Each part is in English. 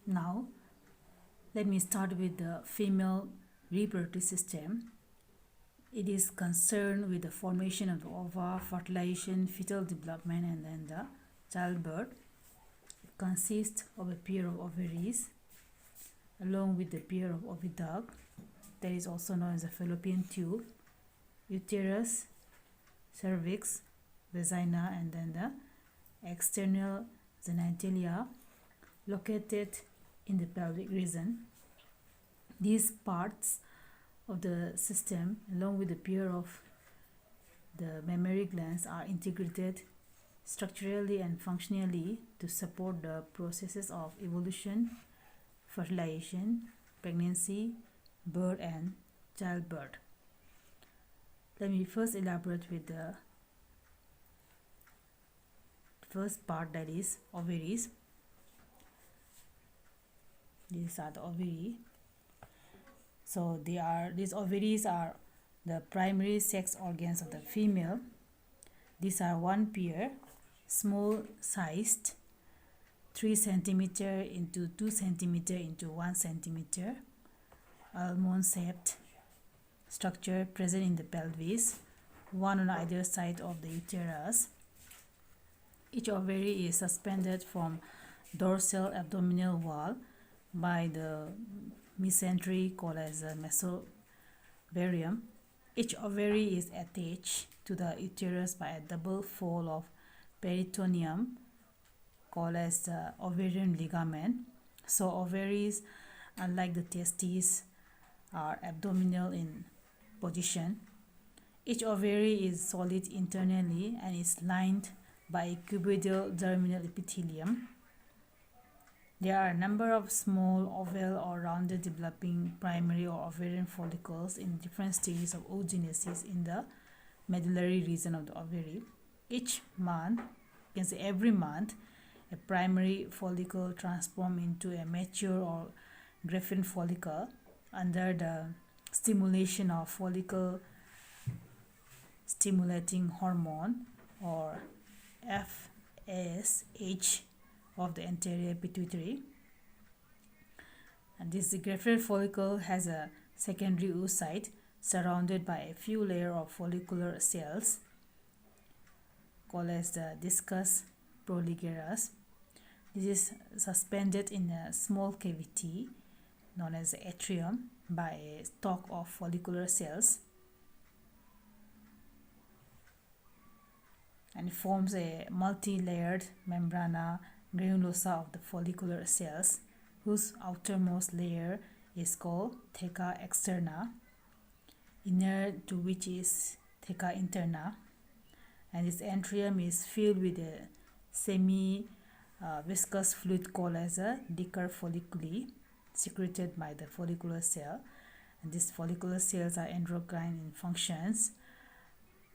Now, let me start with the female reproductive system. It is concerned with the formation of the ova, fertilization, fetal development, and then the childbirth. It consists of a pair of ovaries along with the pair of oviduct, that is also known as the fallopian tube, uterus, cervix, vagina, and then the external genitalia located in the pelvic region. These parts of the system, along with the pair of the mammary glands, are integrated structurally and functionally to support the processes of evolution, fertilization, pregnancy, birth, and childbirth. Let me first elaborate with the first part, that is ovaries. These are the ovaries. So these ovaries are the primary sex organs of the female. These are one pair, small sized, 3 centimeter into 2 centimeter into 1 centimeter, almond shaped structure present in the pelvis, one on either side of the uterus. Each ovary is suspended from dorsal abdominal wall by the mesentery called as a mesothelium. Each ovary is attached to the uterus by a double fold of peritoneum called as the ovarian ligament. So ovaries, unlike the testes, are abdominal in position. Each ovary is solid internally and is lined by a cuboidal germinal epithelium. There are a number of small oval or rounded developing primary or ovarian follicles in different stages of oogenesis in the medullary region of the ovary. Each month, you can say every month, a primary follicle transforms into a mature or grafted follicle under the stimulation of follicle stimulating hormone or FSH of the anterior pituitary. And this grafted follicle has a secondary oocyte surrounded by a few layers of follicular cells called as the discus proligerus. This is suspended in a small cavity known as the atrium by a stalk of follicular cells, and it forms a multi-layered membrana granulosa of the follicular cells, whose outermost layer is called theca externa, inner to which is theca interna, and this atrium is filled with a semi-viscous fluid called as a liquor folliculi secreted by the follicular cell. And these follicular cells are endocrine in functions,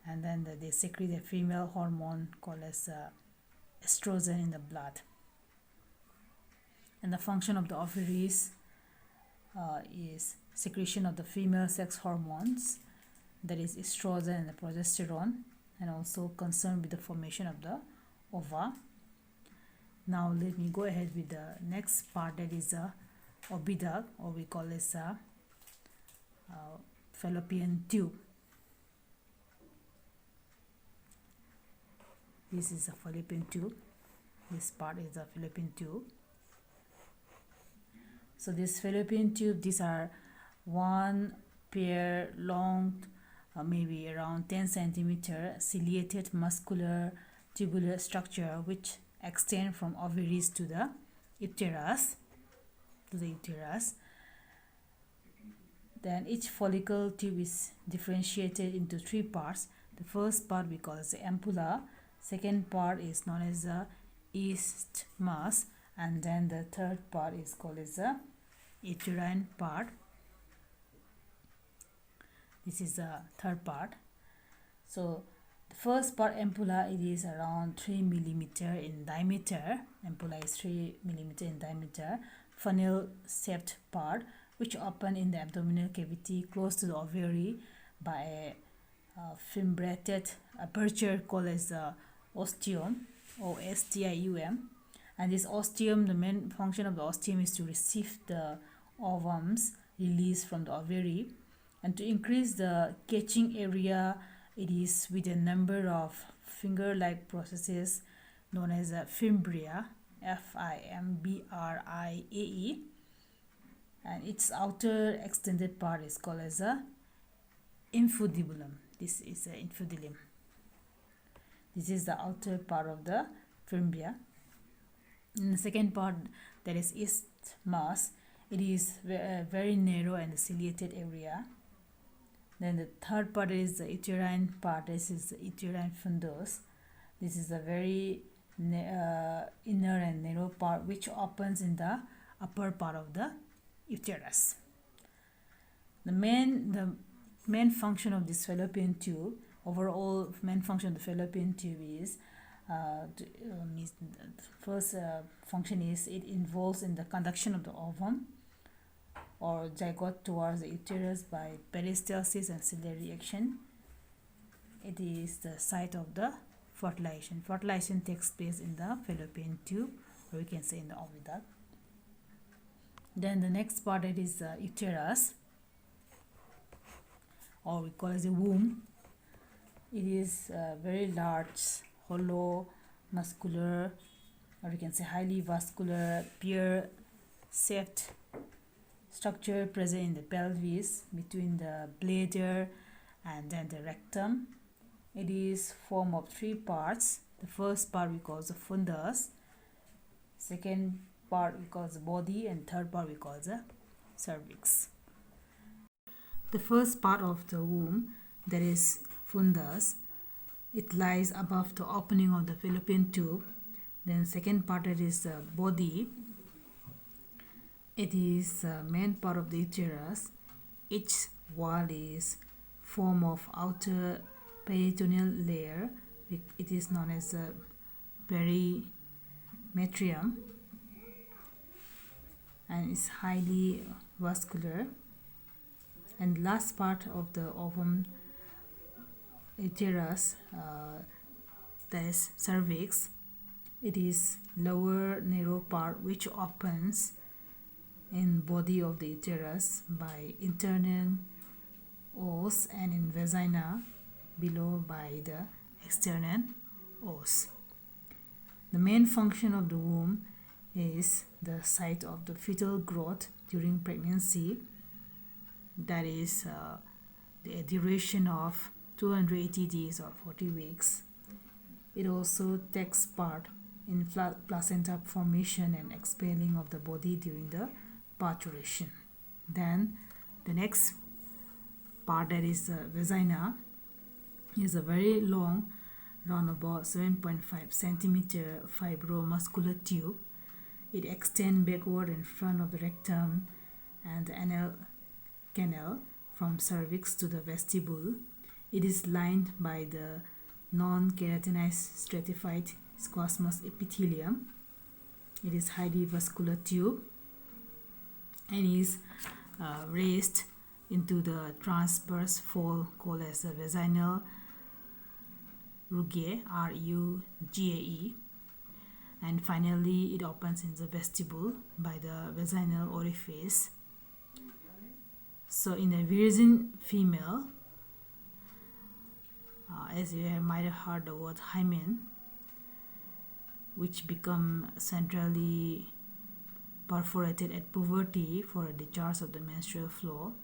and then they secrete a female hormone called as estrogen in the blood. And the function of the ovaries is secretion of the female sex hormones, that is estrogen and the progesterone, and also concerned with the formation of the ova. Now let me go ahead with the next part, that is the oviduct, or we call this a fallopian tube. This is a fallopian tube. This part is a fallopian tube. So this fallopian tube, these are one pair long, maybe around 10 centimeter, ciliated muscular tubular structure which extend from ovaries to the uterus. Then each follicle tube is differentiated into 3 parts. The first part we call as the ampulla. Second part is known as the isthmus, and then the third part is called as the uterine part. This is the third part. So the first part, ampulla, it is around 3 millimeter in diameter. Ampulla is 3 millimeter in diameter. Funnel shaped part which open in the abdominal cavity close to the ovary by a fimbriated aperture called as the ostium, OSTIUM, And this ostium, the main function of the ostium is to receive the ovums released from the ovary, and to increase the catching area, it is with a number of finger-like processes known as a fimbria, Fimbriae, and its outer extended part is called as a infundibulum. This is an infundibulum. This is the outer part of the fimbria. In the second part, that is isthmus, it is very narrow and ciliated area. Then the third part is the uterine part. This is the uterine fundus. This is a very inner and narrow part which opens in the upper part of the uterus. The main function of this fallopian tube, overall main function of the fallopian tube is first function is it involves in the conduction of the ovum or zygote towards the uterus by peristalsis and ciliary action. It is the site of the fertilization. Fertilization takes place in the fallopian tube, or we can say in the oviduct. Then the next part, it is the uterus, or we call it the womb. It is very large, hollow, muscular, or we can say highly vascular, pear-shaped structure present in the pelvis between the bladder and then the rectum. It is formed of three parts. The first part we call the fundus, second part we call the body, and third part we call the cervix. The first part of the womb, that is fundus, it lies above the opening of the fallopian tube. Then second part, it is the body. It is the main part of the uterus. Each wall is formed of outer peritoneal layer. It is known as the perimetrium, and is highly vascular. And last part of the ovum uterus, that is cervix. It is lower narrow part which opens in body of the uterus by internal os, and in vagina below by the external os. The main function of the womb is the site of the fetal growth during pregnancy, that is the duration of 280 days or 40 weeks. It also takes part in placenta formation and expelling of the body during the parturition. Then the next part, that is the vagina, is a very long, around about 7.5 centimeter fibromuscular tube. It extends backward in front of the rectum and the anal canal from cervix to the vestibule. It is lined by the non-keratinized stratified squamous epithelium. It is highly vascular tube and is raised into the transverse fold called as the vaginal rugae, R-U-G-A-E, and finally it opens in the vestibule by the vaginal orifice. So in a virgin female, as you might have heard the word hymen, which become centrally perforated at puberty for a discharge of the menstrual flow.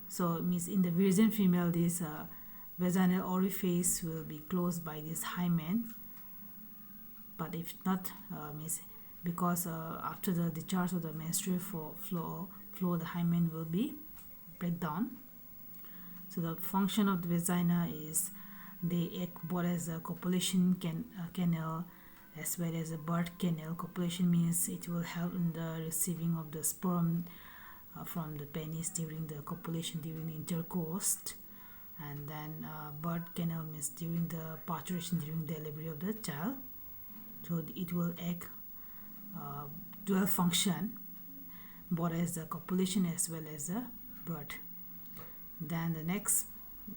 So it means in the virgin female, this vaginal orifice will be closed by this hymen, but if not, means because after the discharge of the menstrual flow, the hymen will be break down. So the function of the vagina is they act both as a copulation canal as well as a birth canal. Copulation means it will help in the receiving of the sperm from the penis during the copulation, during the intercourse, and then birth canal means during the parturition, during delivery of the child. So it will act dual function, both as the copulation as well as the birth. Then the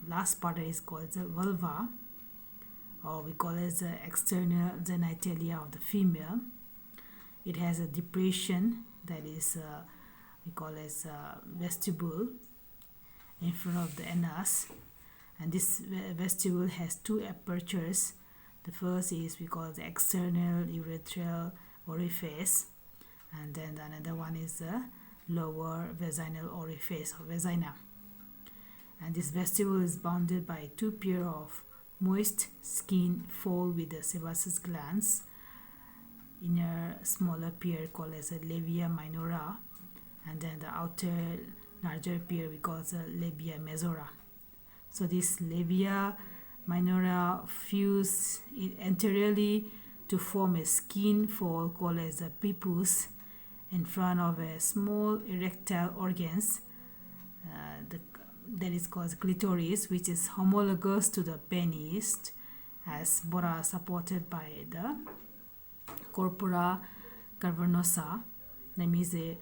last part is called the vulva or we call it the external genitalia of the female. It has a depression that is we call as vestibule in front of the anus, and this vestibule has two apertures. The first is we call the external urethral orifice, and then another one is the lower vaginal orifice or vagina. And this vestibule is bounded by two pair of moist skin fold with the sebaceous glands. Inner smaller pair called as a labia minora, and then the outer larger pair we call the labia majora. So this labia minora fuse anteriorly to form a skin fold called as a prepuce in front of a small erectile organs that is called clitoris, which is homologous to the penis, as both are supported by the corpora cavernosa. That means the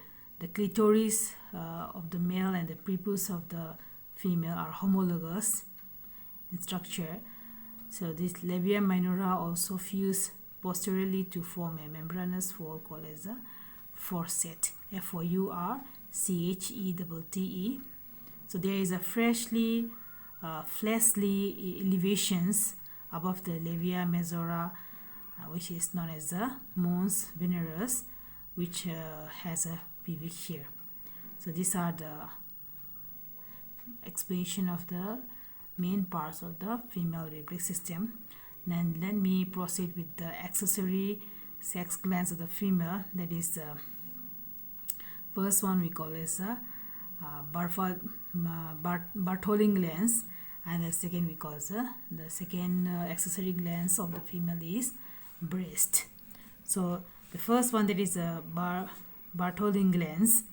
clitoris of the male and the prepuce of the female are homologous in structure. So this labia minora also fuse posteriorly to form a membranous fold called as a fourchette, Fourchette. So there is a fleshly elevations above the labia majora, which is known as the mons veneris, which has a pubic hair. So these are the explanation of the main parts of the female reproductive system. Then let me proceed with the accessory sex glands of the female. That is the first one we call as a Bartholin glands, and the second we call the second accessory glands of the female is breast. So the first one, that is a Bartholin glands.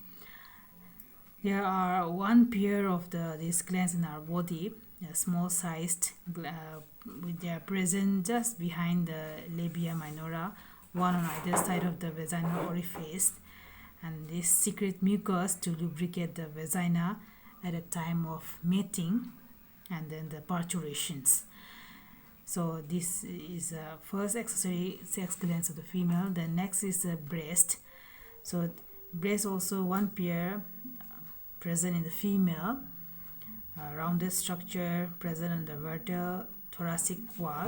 There are one pair of these glands in our body, a small sized, they are present just behind the labia minora, one on either side of the vaginal orifice, and this secrete mucus to lubricate the vagina at a time of mating and then the parturitions. So this is the first accessory sex glands of the female. The next is the breast. So breast also one pair present in the female, rounded structure present on the vertebral thoracic wall.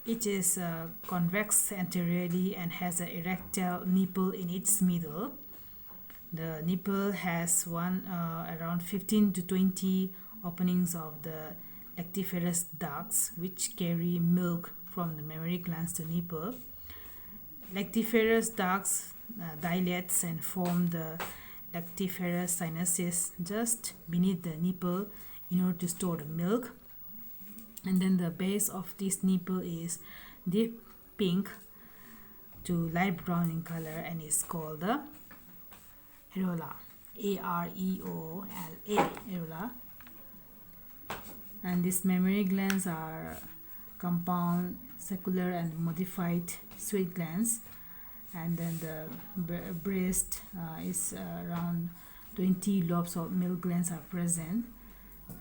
It is convex anteriorly and has an erectile nipple in its middle. The nipple has around 15 to 20 openings of the lactiferous ducts, which carry milk from the mammary glands to nipple. Lactiferous ducts dilates and form the lactiferous sinuses just beneath the nipple in order to store the milk. And then the base of this nipple is deep pink to light brown in color and is called the areola, A-R-E-O-L-A, areola. And these mammary glands are compound, circular and modified sweat glands. And then the breast is around 20 lobes of milk glands are present,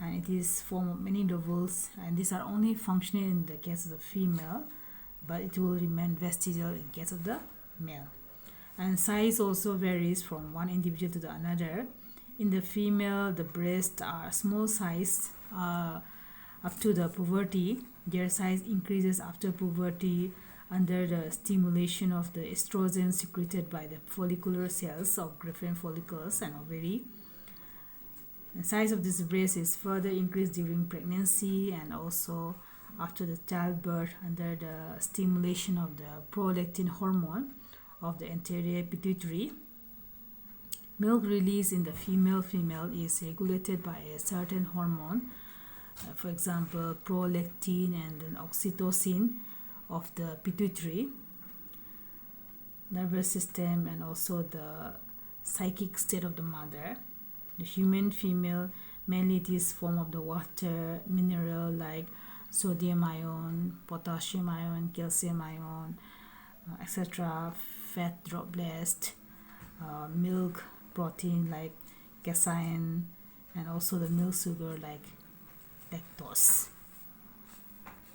and it is form of many ovules, and these are only functional in the case of the female, but it will remain vestigial in case of the male. And size also varies from one individual to the another. In the female, the breasts are small size up to the puberty. Their size increases after puberty under the stimulation of the estrogen secreted by the follicular cells of Graafian follicles and ovary. The size of this breast is further increased during pregnancy and also after the childbirth under the stimulation of the prolactin hormone of the anterior pituitary. Milk release in the female is regulated by a certain hormone, for example prolactin and then oxytocin of the pituitary, nervous system, and also the psychic state of the mother. The human female, mainly it is form of the water, mineral like sodium ion, potassium ion, calcium ion, etc., fat droplets, milk protein like casein, and also the milk sugar like lactose.